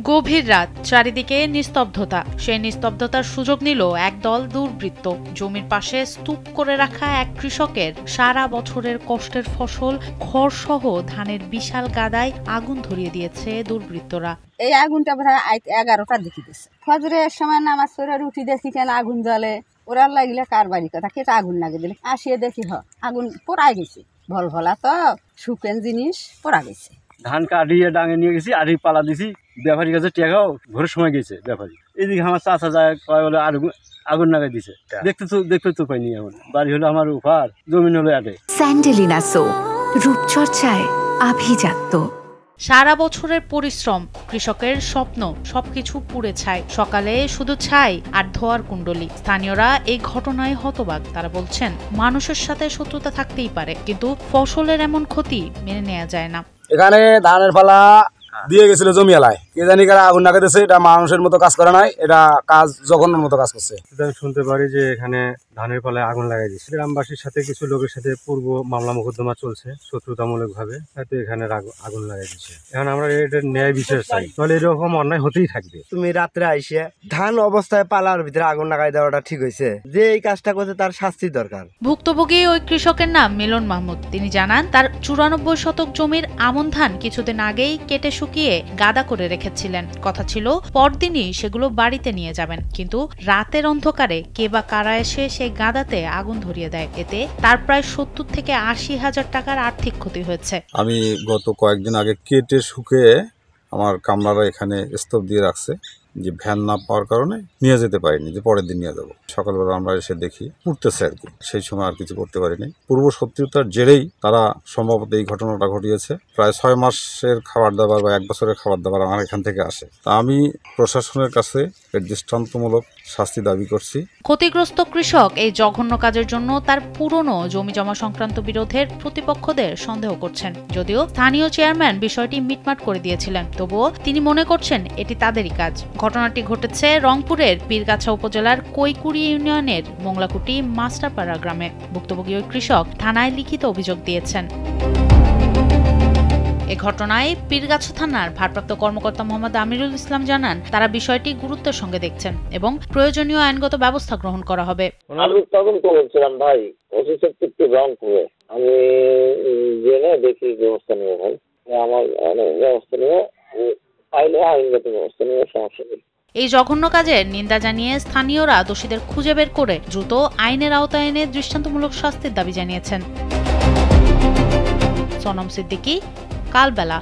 গভীর রাত, চারিদিকে নিস্তব্ধতা। সেই নিস্তব্ধতার সুযোগ নিল একদল দুর্বৃত্ত। জমির পাশে স্তূপ করে রাখা এক কৃষকের সারা বছরের কষ্টের ফসল খড়সহ ধানের বিশাল গাদায় আগুন ধরিয়ে দিয়েছে দুর্বৃত্তরা। এই আগুনটা প্রায় 11টার দিকে দিচ্ছে। ফজরের সময় নামাজ পড়ে উঠি দেখি কেন আগুন জ্বলে। ওরা লাগলে কার বাড়ি কথা কেটে আগুন লাগে দিলে আসিয়ে দেখি আগুন পোড়াই গেছে। ভলভলা তো শুকেন জিনিস পোড়া গেছে। ধান কাটিয়ে ডাঙে নিয়ে গেছি, আড়ি পালা দিছি, ব্যাপারীর কাছে টেকাও ভোরের সময় গেছে ব্যাপারী। এদিকে আমার চাচা যায় কয় বলে আগুন লাগাই দিছে। দেখতে তো পাইনি। এখন বাড়ি হলো আমার উপার, জমিন হলো আটে। স্যান্ডেলিনা সো, রূপচর্চায় আভিজাত্য। সারা বছরের পরিশ্রম, কৃষকের স্বপ্ন সবকিছু পুড়ে ছাই। সকালে শুধু ছাই আর ধোয়ার কুণ্ডলি। স্থানীয়রা এই ঘটনায় হতবাক। তারা বলছেন, মানুষের সাথে শত্রুতা থাকতেই পারে, কিন্তু ফসলের এমন ক্ষতি মেনে নেওয়া যায় না। এখানে ধানের ফালা দিয়ে গেছিল জমি এলায়, কে জানি কারা আগুন লাগাইতেছে। এটা মানুষের মতো কাজ করে নাই, এটা কাজ জঘন্যের মতো কাজ করছে। আমি শুনতে পারি যে এখানে ধানের পালায় আগুন লাগাই দিচ্ছে। গ্রামবাসীর সাথে কিছু লোকের সাথে পূর্ব মামলা মোকদ্দমা চলছে শত্রুতামূলক ভাবে, হয়তো এখানে আগুন লাগাই দিচ্ছে। এখন আমরা এটার ন্যায় বিচার চাই, তাহলে এরকম অন্যায় হতেই থাকবে। তুমি রাত্রে আইসে ধান অবস্থায় পালার ভিতরে আগুন লাগাই দেওয়াটা ঠিক হয়েছে? যে এই কাজটা করছে তার শাস্তি দরকার। ভুক্তভোগী ওই কৃষকের নাম মিলন মাহমুদ। তিনি জানান, তার 94 শতক জমির আমন ধান কিছুদিন আগেই কেটে শুকিয়ে গাদা করে রেখেছিলেন। কথা ছিল পরদিনই সেগুলো বাড়িতে নিয়ে যাবেন, কিন্তু রাতের অন্ধকারে কে বা কারা এসে সেই গাদাতে আগুন ধরিয়ে দেয়। এতে তার প্রায় 70 থেকে 80 হাজার টাকার আর্থিক ক্ষতি হয়েছে। আমি গত কয়েকদিন আগে কেটে শুকিয়ে আমার কামলারা এখানে স্তূপ দিয়ে রাখছে, যে ভ্যান না পাওয়ার কারণে নিয়ে যেতে পারিনি, যে পরের দিন নিয়ে যাবো। সকালবেলা আমরা এসে দেখি পুড়তেছে আর কি। সেই সময় আর কিছু করতে পারিনি। পূর্ব শত্রুতার জেরেই তারা সম্ভবত এই ঘটনাটা ঘটিয়েছে। প্রায় 6 মাসের খাবার দাবার বা 1 বছরের খাবার দাবার আমার এখান থেকে আসে। তা আমি প্রশাসনের কাছে এর দৃষ্টান্তমূলক শাস্তি দাবি করছি। ক্ষতিগ্রস্ত কৃষক এই জঘন্য কাজের জন্য তার পুরনো জমি জমা সংক্রান্ত বিরোধের প্রতিপক্ষদের সন্দেহ করছেন। যদিও স্থানীয় চেয়ারম্যান বিষয়টি মিটমাট করে দিয়েছিলেন, তবুও তিনি মনে করছেন এটি তাদেরই কাজ। ঘটনাটি ঘটেছে রংপুরের পীরগাছা উপজেলার কৈকুড়ি ইউনিয়নের মোংলাকুটি মাস্টারপাড়া গ্রামে। ভুক্তভোগী ওই কৃষক থানায় লিখিত অভিযোগ দিয়েছেন। এ ঘটনায় পীরগাছা থানার ভারপ্রাপ্ত কর্মকর্তা মোহাম্মদ আমিরুল ইসলাম জানান, তারা বিষয়টি গুরুত্বের সঙ্গে দেখছেন এবং প্রয়োজনীয় আইনগত ব্যবস্থা গ্রহণ করা হবে। আমি তদন্ত করছিলাম ভাই, ওসি সেক্টর রংপুরে। আমি জেনে দেখি ব্যবস্থা নেব ভাই, আমার ব্যবস্থা নেব, আইনে আইনগত ব্যবস্থা নেব, সমস্যা নেই। এই জঘন্য কাজের নিন্দা জানিয়ে স্থানীয়রা দোষীদের খুঁজে বের করে দ্রুত আইনের আওতায় এনে দৃষ্টান্তমূলক শাস্তির দাবি জানিয়েছেন। সোনম সিদ্দিকী, কালবেলা।